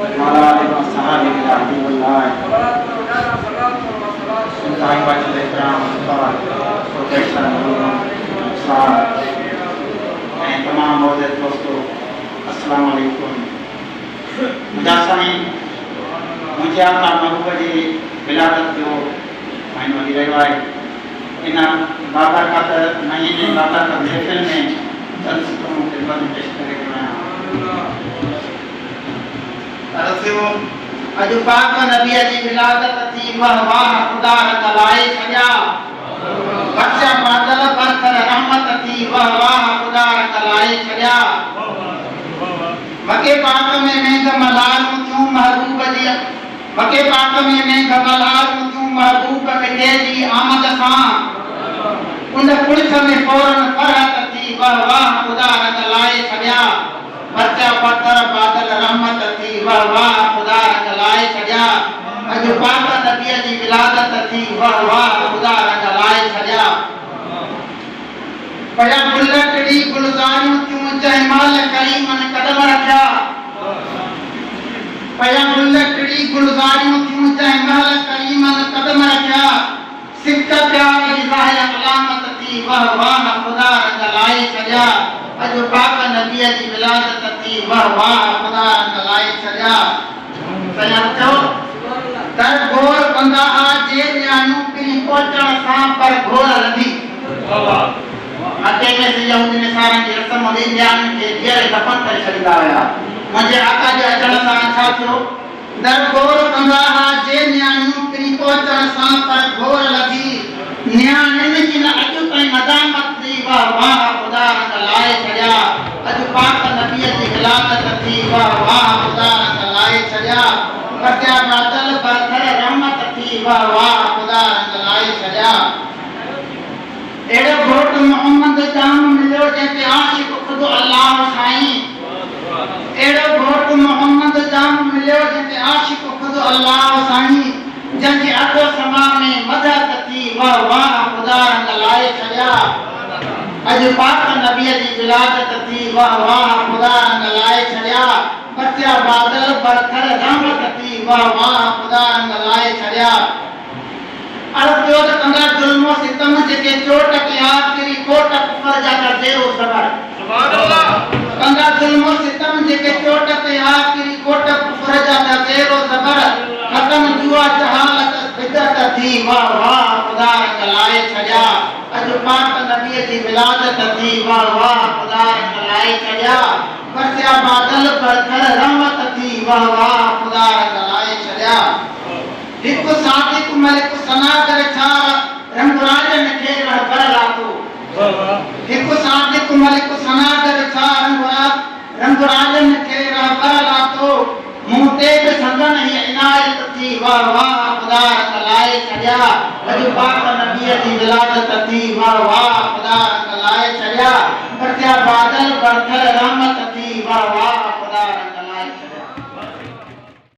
वाला सहाबी किराम साहिबान इकराम प्रोफेसर तमाम मौजूद दोस्तों अस्सलाम वालेकुम। मुजासमी मुझे आपका महबूब जी विलादत जो महीनो हली रहियो आहे। इन बाबरकत महीने बाबरकत महफ़िल में चंद सितरों खिदमत में पेश करे अॼु पाक नबी जी विलादत थी वाह वाह खुदा तलाए छॾिया बच्चा बादल बरतर रहमत थी वाह वाह खुदा तलाए छॾिया मके पाक में मेघ मलाल क्यों महबूब जी मके पाक में मेघ मलाल क्यों महबूब मिटे जी आमद सां उन पुलिस में फौरन फरहत थी वाह वाह खुदा तलाए छॾिया बच्चा पत्थर बादल रहमत थी वाह वाह खुदा रंगलाए छॾिया अॼु पाक नबी जी विलादत थी वाह वाह खुदा रंगलाए छॾिया पया गुल टिड़ी गुलज़ारियूं थियूं जयमाल करीम ने कदम रखिया पया गुल टिड़ी गुलज़ारियूं थियूं जयमाल करीम ने कदम रखिया सिक प्यार जी ज़ाहिर अलामत थी वाह वाह खुदा रंगलाए छॾिया अॼु पाक नबी जी विलादत थी वाह वाह खुदा रंगलाए छॾिया सयाचो तर घोर बंदा जे न्याणियूं पिरी पहुचण सां पर घोर लधी मके में से यहूदी ने सारन जी रस्म हुई न्याणियुनि खे ढेर दफन करे छॾींदा हुया। मुंहिंजे आका जे अचण सां छा थियो दर घोर बंदा जे न्याणियूं पिरी पहुचण सां पर घोर लधी न्याणियुनि जी न अॼु ताईं नदामत थी वाह वाह खुदा रंगलाए छॾिया अॼु पाक नबी जी विलादत थी वाह वाह खुदा रंगलाए छॾिया बच्चा बादल बरतर रहमत थी वाह वाह खुदा रंगलाए छॾिया एड़ो घोट मोहम्मद जाम मिलियो जंहिंखे आशिक़ ख़ुद अल्लाह साईं एड़ो घोट मोहम्मद जाम मिलियो जंहिंखे आशिक़ ख़ुद अल्लाह साईं जंहिंजे अॻो समा में मदद थी वाह वाह खुदा रंगलाए छॾिया अॼु पाक नबी जी विलादत थी वाह वाह खुदा रंगलाए छॾिया बच्चा बादल बरतर रहमत थी वाह वाह खुदा रंगलाए छॾिया अर्ज़ कंदा जुल्म सितम जेके चोट के आखिरी कोट कुफर जा कर देरो सबर सुभान अल्लाह कंदा जुल्म सितम जेके चोट के आखिरी कोट कुफर जा कर देरो सबर खत्म जुआ जहालत बिदत थी वाह वाह खुदा रंगलाए छॾिया अॼु पाक नबी जी विलादत थी वाह वाह खुदा रंगलाए छॾिया बरसिया बादल बरतर रहमत थी वाह वाह खुदा रंगलाए छॾिया हिक सादिक मलिक सनागर छार रंगराजन खे रहबर लातो हिक सादिक मलिक सनागर छार रंगराजन खे रहबर लातो मुंते पे संगन ही इनायत थी वाह वाह खुदा रंगलाए छॾिया अॼु पाक नबी जी विलादत थी वाह वाह खुदा रंगलाए छॾिया बरसिया बादल बरतर रहमत थी वाह